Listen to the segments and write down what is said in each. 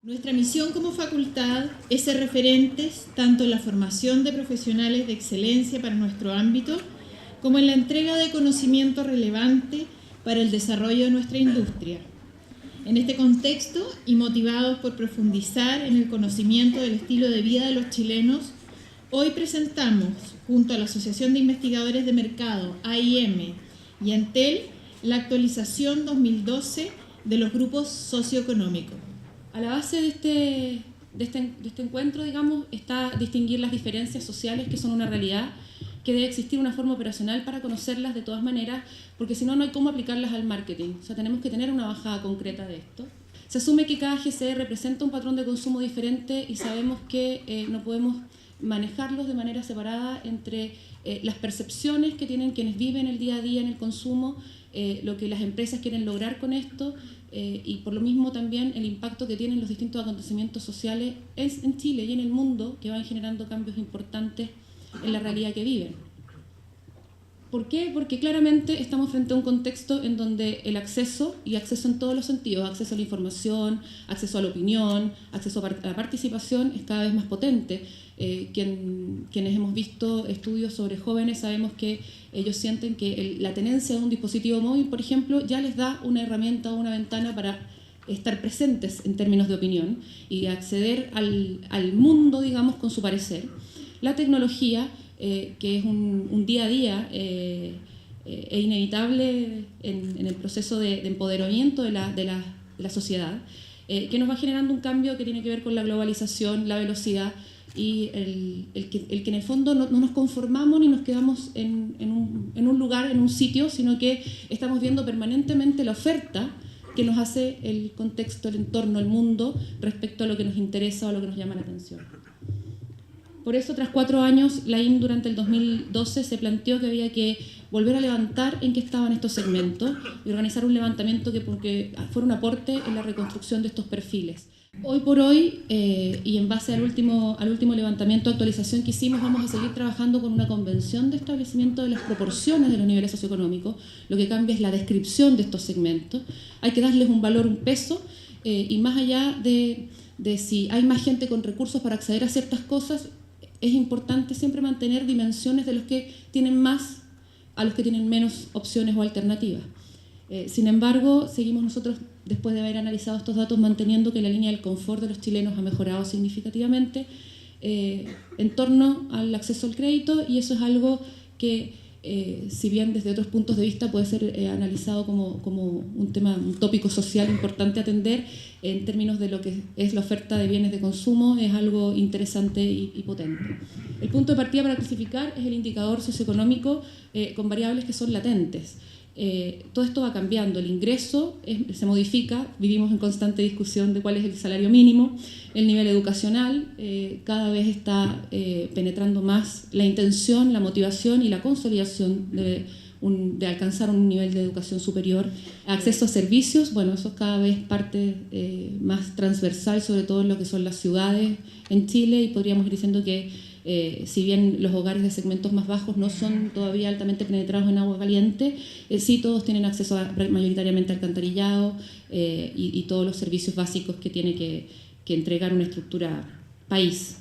Nuestra misión como facultad es ser referentes tanto en la formación de profesionales de excelencia para nuestro ámbito, como en la entrega de conocimiento relevante para el desarrollo de nuestra industria. En este contexto, y motivados por profundizar en el conocimiento del estilo de vida de los chilenos, hoy presentamos, junto a la Asociación de Investigadores de Mercado, AIM, y Entel, la actualización 2012 de los grupos socioeconómicos. A la base de este encuentro, digamos, está distinguir las diferencias sociales que son una realidad, que debe existir una forma operacional para conocerlas de todas maneras, porque si no, no hay cómo aplicarlas al marketing. O sea, tenemos que tener una bajada concreta de esto. Se asume que cada GCE representa un patrón de consumo diferente y sabemos que no podemos manejarlos de manera separada entre las percepciones que tienen quienes viven el día a día en el consumo, lo que las empresas quieren lograr con esto, y por lo mismo también el impacto que tienen los distintos acontecimientos sociales en Chile y en el mundo, que van generando cambios importantes en la realidad que viven. ¿Por qué? Porque claramente estamos frente a un contexto en donde el acceso, y acceso en todos los sentidos, acceso a la información, acceso a la opinión, acceso a la participación, es cada vez más potente. Quienes hemos visto estudios sobre jóvenes sabemos que ellos sienten que la tenencia de un dispositivo móvil, por ejemplo, ya les da una herramienta o una ventana para estar presentes en términos de opinión y acceder al mundo, digamos, con su parecer. La tecnología, que es un día a día e inevitable en el proceso de empoderamiento de la sociedad, que nos va generando un cambio que tiene que ver con la globalización, la velocidad, y el que en el fondo no nos conformamos ni nos quedamos en un lugar, en un sitio, sino que estamos viendo permanentemente la oferta que nos hace el contexto, el entorno, el mundo, respecto a lo que nos interesa o a lo que nos llama la atención. Por eso, tras 4 años, la IM durante el 2012 se planteó que había que volver a levantar en qué estaban estos segmentos y organizar un levantamiento que fuera un aporte en la reconstrucción de estos perfiles. Hoy por hoy, y en base al último levantamiento de actualización que hicimos, vamos a seguir trabajando con una convención de establecimiento de las proporciones de los niveles socioeconómicos. Lo que cambia es la descripción de estos segmentos. Hay que darles un valor, un peso, y más allá de si hay más gente con recursos para acceder a ciertas cosas, es importante siempre mantener dimensiones de los que tienen más a los que tienen menos opciones o alternativas. Sin embargo, seguimos nosotros, después de haber analizado estos datos, manteniendo que la línea del confort de los chilenos ha mejorado significativamente en torno al acceso al crédito, y eso es algo que, si bien desde otros puntos de vista puede ser analizado como un tópico social importante a atender, en términos de lo que es la oferta de bienes de consumo, es algo interesante y potente. El punto de partida para clasificar es el indicador socioeconómico con variables que son latentes. Todo esto va cambiando, el ingreso se modifica, vivimos en constante discusión de cuál es el salario mínimo, el nivel educacional cada vez está penetrando más la intención, la motivación y la consolidación de alcanzar un nivel de educación superior. Acceso a servicios, bueno, eso es cada vez parte más transversal, sobre todo en lo que son las ciudades en Chile, y podríamos ir diciendo que si bien los hogares de segmentos más bajos no son todavía altamente penetrados en agua caliente, sí todos tienen acceso mayoritariamente a alcantarillado y todos los servicios básicos que tiene que entregar una estructura país.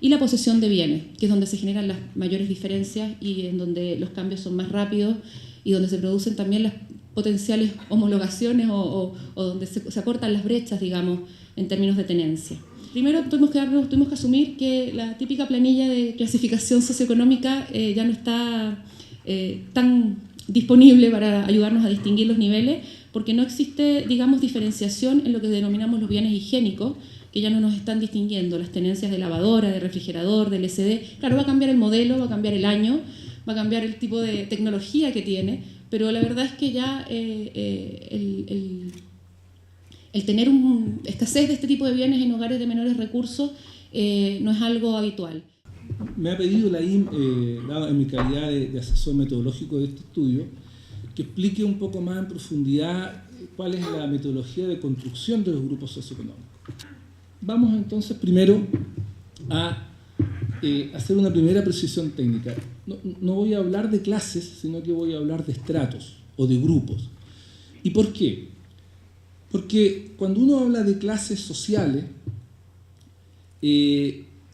Y la posesión de bienes, que es donde se generan las mayores diferencias y en donde los cambios son más rápidos y donde se producen también las potenciales homologaciones o donde se acortan las brechas, digamos, en términos de tenencia. Primero tuvimos que asumir que la típica planilla de clasificación socioeconómica ya no está tan disponible para ayudarnos a distinguir los niveles, porque no existe, digamos, diferenciación en lo que denominamos los bienes higiénicos, que ya no nos están distinguiendo las tenencias de lavadora, de refrigerador, del LCD. Claro, va a cambiar el modelo, va a cambiar el año, va a cambiar el tipo de tecnología que tiene, pero la verdad es que ya el tener escasez de este tipo de bienes en hogares de menores recursos no es algo habitual. Me ha pedido la IM, en mi calidad de asesor metodológico de este estudio, que explique un poco más en profundidad cuál es la metodología de construcción de los grupos socioeconómicos. Vamos entonces primero a hacer una primera precisión técnica. No voy a hablar de clases, sino que voy a hablar de estratos o de grupos. ¿Y por qué? Porque cuando uno habla de clases sociales,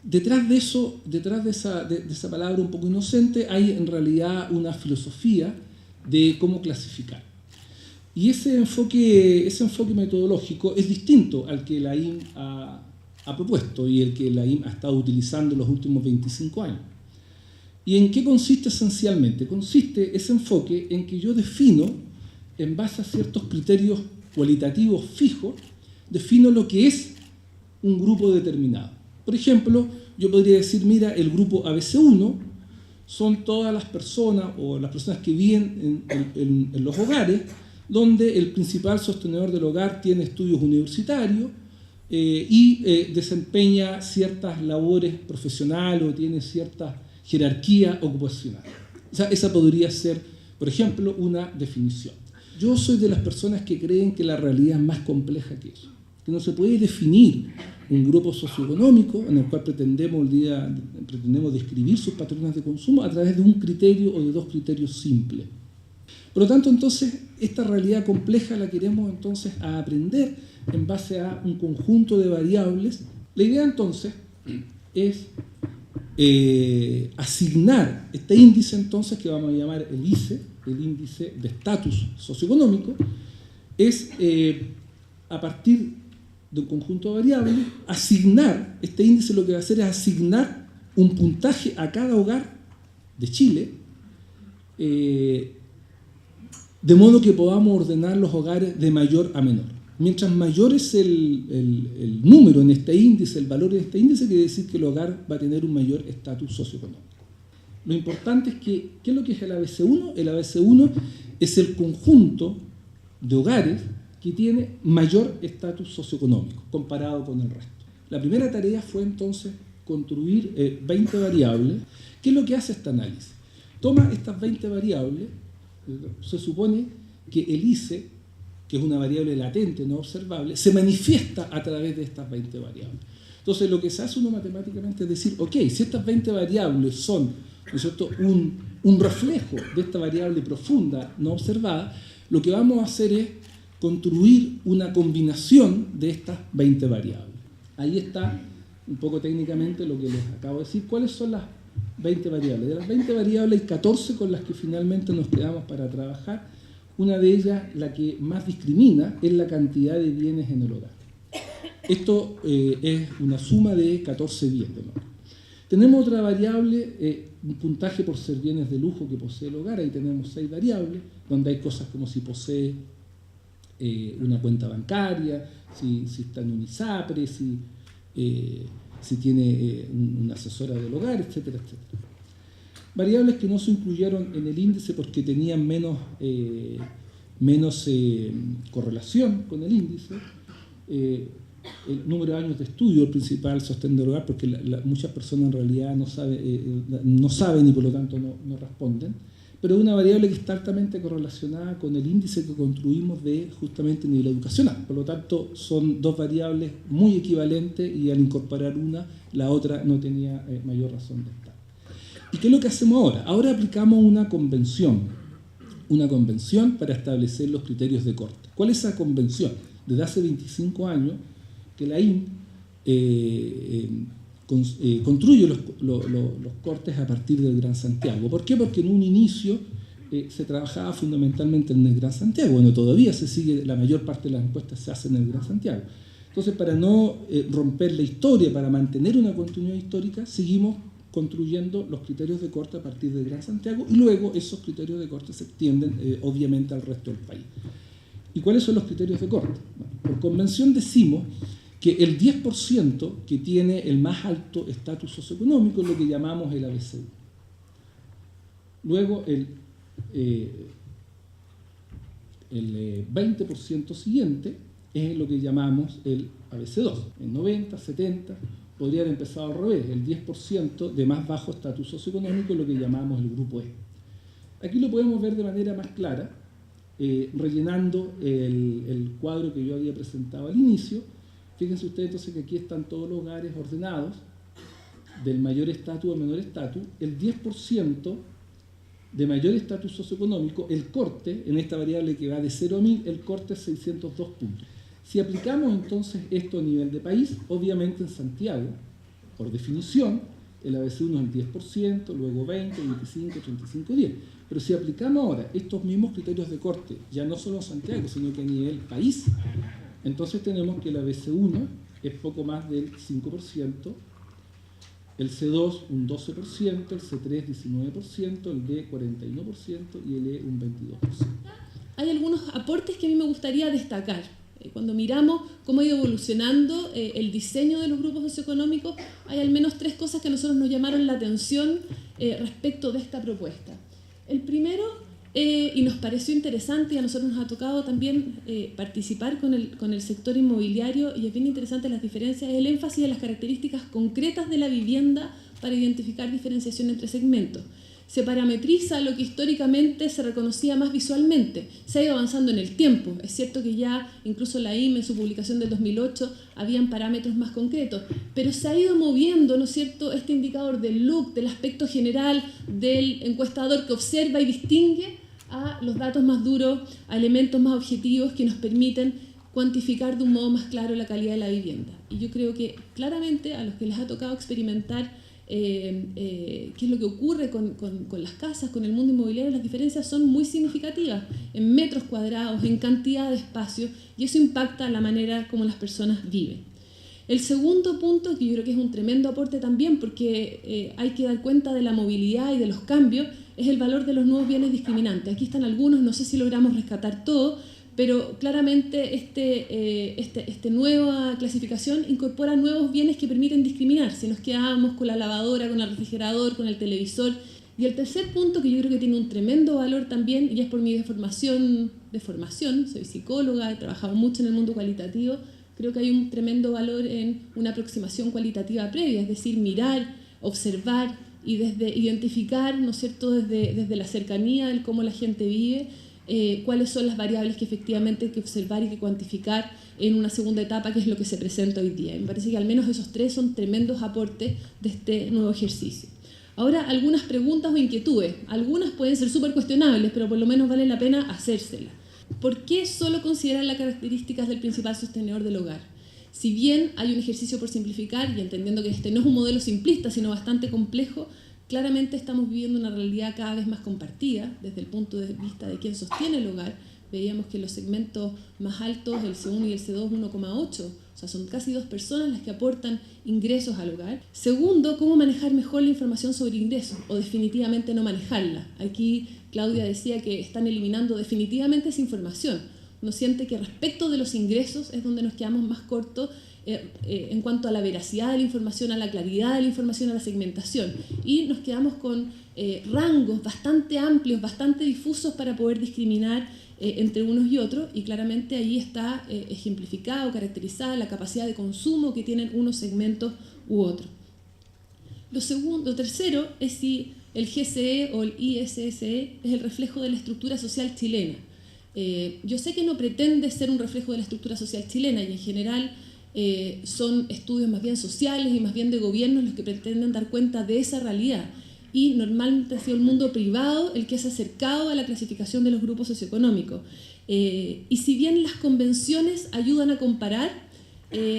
detrás de esa palabra un poco inocente, hay en realidad una filosofía de cómo clasificar. Y ese enfoque metodológico es distinto al que la IM ha propuesto y el que la IM ha estado utilizando en los últimos 25 años. ¿Y en qué consiste esencialmente? Consiste ese enfoque en que yo defino, en base a ciertos criterios cualitativos fijos, defino lo que es un grupo determinado. Por ejemplo, yo podría decir, mira, el grupo ABC1 son todas las personas o las personas que viven en los hogares donde el principal sostenedor del hogar tiene estudios universitarios y desempeña ciertas labores profesionales o tiene cierta jerarquía ocupacional. O sea, esa podría ser, por ejemplo, una definición. Yo soy de las personas que creen que la realidad es más compleja que eso, que no se puede definir un grupo socioeconómico en el cual pretendemos describir sus patrones de consumo a través de un criterio o de dos criterios simples. Por lo tanto, entonces, esta realidad compleja la queremos entonces aprender en base a un conjunto de variables. La idea entonces es asignar este índice entonces que vamos a llamar el ICE, el índice de estatus socioeconómico, es a partir de un conjunto de variables, asignar, este índice lo que va a hacer es asignar un puntaje a cada hogar de Chile, de modo que podamos ordenar los hogares de mayor a menor. Mientras mayor es el número en este índice, el valor de este índice, quiere decir que el hogar va a tener un mayor estatus socioeconómico. Lo importante es que, ¿qué es lo que es el ABC1? El ABC1 es el conjunto de hogares que tiene mayor estatus socioeconómico comparado con el resto. La primera tarea fue entonces construir 20 variables. ¿Qué es lo que hace este análisis? Toma estas 20 variables, se supone que el ICE, que es una variable latente, no observable, se manifiesta a través de estas 20 variables. Entonces lo que se hace uno matemáticamente es decir, ok, si estas 20 variables son, ¿no es cierto?, un reflejo de esta variable profunda no observada, lo que vamos a hacer es construir una combinación de estas 20 variables. Ahí está, un poco técnicamente, lo que les acabo de decir. ¿Cuáles son las 20 variables? De las 20 variables hay 14 con las que finalmente nos quedamos para trabajar. Una de ellas, la que más discrimina, es la cantidad de bienes en el hogar. Esto es una suma de 14 bienes. ¿No? Tenemos otra variable, un puntaje por ser bienes de lujo que posee el hogar. Ahí tenemos 6 variables, donde hay cosas como si posee una cuenta bancaria, si está en un ISAPRE, si tiene una asesora del hogar, etcétera, etcétera. Variables que no se incluyeron en el índice porque tenían menos correlación con el índice. El número de años de estudio, el principal sostén del hogar, porque muchas personas en realidad no saben y por lo tanto no responden. Pero es una variable que está altamente correlacionada con el índice que construimos de justamente nivel educacional. Por lo tanto, son dos variables muy equivalentes y al incorporar una, la otra no tenía mayor razón de estar. ¿Y qué es lo que hacemos ahora? Ahora aplicamos una convención para establecer los criterios de corte. ¿Cuál es esa convención? Desde hace 25 años que la IM construye los cortes a partir del Gran Santiago. ¿Por qué? Porque en un inicio se trabajaba fundamentalmente en el Gran Santiago. Bueno, todavía se sigue, la mayor parte de las encuestas se hacen en el Gran Santiago. Entonces, para no romper la historia, para mantener una continuidad histórica, seguimos construyendo los criterios de corte a partir del Gran Santiago y luego esos criterios de corte se extienden obviamente al resto del país. ¿Y cuáles son los criterios de corte? Bueno, por convención decimos que el 10% que tiene el más alto estatus socioeconómico es lo que llamamos el ABC1. Luego el 20% siguiente es lo que llamamos el ABC2. El 90, 70, podría haber empezado al revés. El 10% de más bajo estatus socioeconómico es lo que llamamos el grupo E. Aquí lo podemos ver de manera más clara, rellenando el cuadro que yo había presentado al inicio. Fíjense ustedes entonces que aquí están todos los hogares ordenados, del mayor estatus al menor estatus. El 10% de mayor estatus socioeconómico, el corte, en esta variable que va de 0 a 1000, el corte es 602 puntos. Si aplicamos entonces esto a nivel de país, obviamente en Santiago, por definición, el ABC1 es el 10%, luego 20, 25, 35, 10. Pero si aplicamos ahora estos mismos criterios de corte, ya no solo en Santiago, sino que a nivel país, entonces tenemos que el ABC1 es poco más del 5%, el C2 un 12%, el C3 19%, el D 41% y el E un 22%. Hay algunos aportes que a mí me gustaría destacar. Cuando miramos cómo ha ido evolucionando el diseño de los grupos socioeconómicos, hay al menos 3 cosas que a nosotros nos llamaron la atención respecto de esta propuesta. El primero, y nos pareció interesante, y a nosotros nos ha tocado también participar con el sector inmobiliario, y es bien interesante las diferencias, es el énfasis de las características concretas de la vivienda para identificar diferenciación entre segmentos. Se parametriza lo que históricamente se reconocía más visualmente. Se ha ido avanzando en el tiempo. Es cierto que ya incluso la IME en su publicación del 2008 habían parámetros más concretos, pero se ha ido moviendo, ¿no es cierto?, este indicador del look, del aspecto general, del encuestador que observa y distingue a los datos más duros, a elementos más objetivos que nos permiten cuantificar de un modo más claro la calidad de la vivienda. Y yo creo que claramente a los que les ha tocado experimentar qué es lo que ocurre con las casas, con el mundo inmobiliario, las diferencias son muy significativas en metros cuadrados, en cantidad de espacio, y eso impacta la manera como las personas viven. El segundo punto, que yo creo que es un tremendo aporte también, porque hay que dar cuenta de la movilidad y de los cambios, es el valor de los nuevos bienes discriminantes. Aquí están algunos, no sé si logramos rescatar todo, pero claramente esta nueva clasificación incorpora nuevos bienes que permiten discriminar. Si nos quedamos con la lavadora, con el refrigerador, con el televisor. Y el tercer punto, que yo creo que tiene un tremendo valor también, y es por mi formación, soy psicóloga, he trabajado mucho en el mundo cualitativo, creo que hay un tremendo valor en una aproximación cualitativa previa, es decir, mirar, observar y desde identificar, ¿no es cierto?, desde la cercanía del cómo la gente vive, cuáles son las variables que efectivamente hay que observar y que cuantificar en una segunda etapa, que es lo que se presenta hoy día. Y me parece que al menos esos 3 son tremendos aportes de este nuevo ejercicio. Ahora, algunas preguntas o inquietudes. Algunas pueden ser súper cuestionables, pero por lo menos vale la pena hacérselas. ¿Por qué solo considerar las características del principal sostenedor del hogar? Si bien hay un ejercicio por simplificar, y entendiendo que este no es un modelo simplista, sino bastante complejo, claramente estamos viviendo una realidad cada vez más compartida desde el punto de vista de quién sostiene el hogar. Veíamos que los segmentos más altos, el C1 y el C2, 1,8, o sea, son casi 2 personas las que aportan ingresos al hogar. Segundo, cómo manejar mejor la información sobre ingresos o definitivamente no manejarla. Aquí Claudia decía que están eliminando definitivamente esa información. Uno siente que respecto de los ingresos es donde nos quedamos más cortos en cuanto a la veracidad de la información, a la claridad de la información, a la segmentación. Y nos quedamos con rangos bastante amplios, bastante difusos para poder discriminar entre unos y otros, y claramente ahí está ejemplificado, caracterizada la capacidad de consumo que tienen unos segmentos u otros. Lo tercero es si el GCE o el ISSE es el reflejo de la estructura social chilena. Yo sé que no pretende ser un reflejo de la estructura social chilena, y en general son estudios más bien sociales y más bien de gobiernos los que pretenden dar cuenta de esa realidad. Y normalmente ha sido el mundo privado el que se ha acercado a la clasificación de los grupos socioeconómicos. Y si bien las convenciones ayudan a comparar,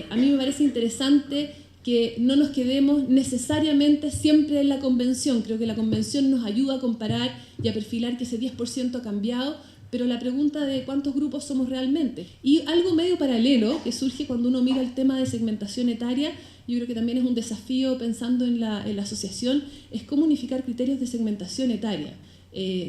a mí me parece interesante que no nos quedemos necesariamente siempre en la convención. Creo que la convención nos ayuda a comparar y a perfilar que ese 10% ha cambiado, pero la pregunta de cuántos grupos somos realmente. Y algo medio paralelo que surge cuando uno mira el tema de segmentación etaria, yo creo que también es un desafío pensando en la asociación, es cómo unificar criterios de segmentación etaria.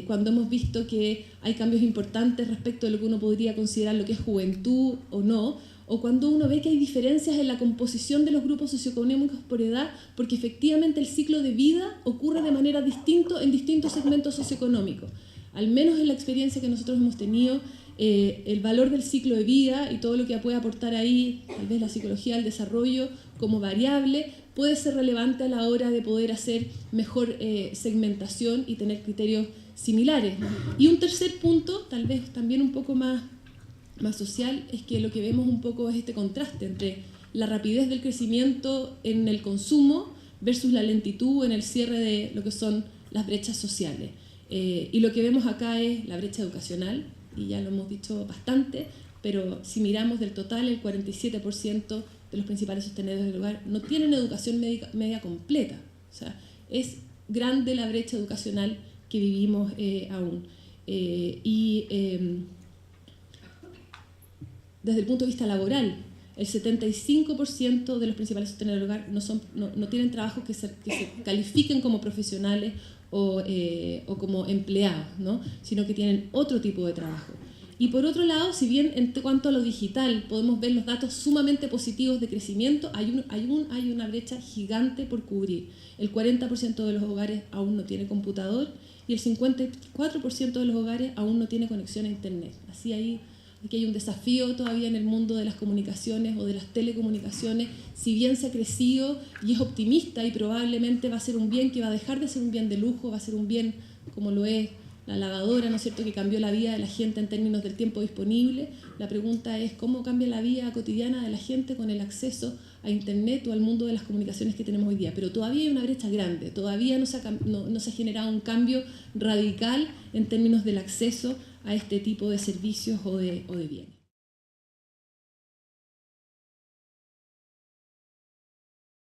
Cuando hemos visto que hay cambios importantes respecto de lo que uno podría considerar lo que es juventud o no, o cuando uno ve que hay diferencias en la composición de los grupos socioeconómicos por edad, porque efectivamente el ciclo de vida ocurre de manera distinta en distintos segmentos socioeconómicos. Al menos en la experiencia que nosotros hemos tenido, el valor del ciclo de vida y todo lo que puede aportar ahí, tal vez la psicología del desarrollo como variable, puede ser relevante a la hora de poder hacer mejor segmentación y tener criterios similares. Y un tercer punto, tal vez también un poco más social, es que lo que vemos un poco es este contraste entre la rapidez del crecimiento en el consumo versus la lentitud en el cierre de lo que son las brechas sociales. Y lo que vemos acá es la brecha educacional, y ya lo hemos dicho bastante, pero si miramos del total, el 47% de los principales sostenedores del hogar no tienen educación media completa. O sea, es grande la brecha educacional que vivimos aún. Desde el punto de vista laboral, el 75% de los principales sostenedores del hogar no tienen trabajos que se califiquen como profesionales o como empleados, ¿no? Sino que tienen otro tipo de trabajo. Y por otro lado, si bien en cuanto a lo digital podemos ver los datos sumamente positivos de crecimiento, hay una brecha gigante por cubrir. El 40% de los hogares aún no tiene computador y el 54% de los hogares aún no tiene conexión a Internet. Así aquí hay un desafío todavía en el mundo de las comunicaciones o de las telecomunicaciones. Si bien se ha crecido y es optimista y probablemente va a ser un bien que va a dejar de ser un bien de lujo, va a ser un bien como lo es la lavadora, ¿no es cierto?, que cambió la vida de la gente en términos del tiempo disponible. La pregunta es cómo cambia la vida cotidiana de la gente con el acceso a Internet o al mundo de las comunicaciones que tenemos hoy día. Pero todavía hay una brecha grande, todavía no se ha generado un cambio radical en términos del acceso a este tipo de servicios o de bienes.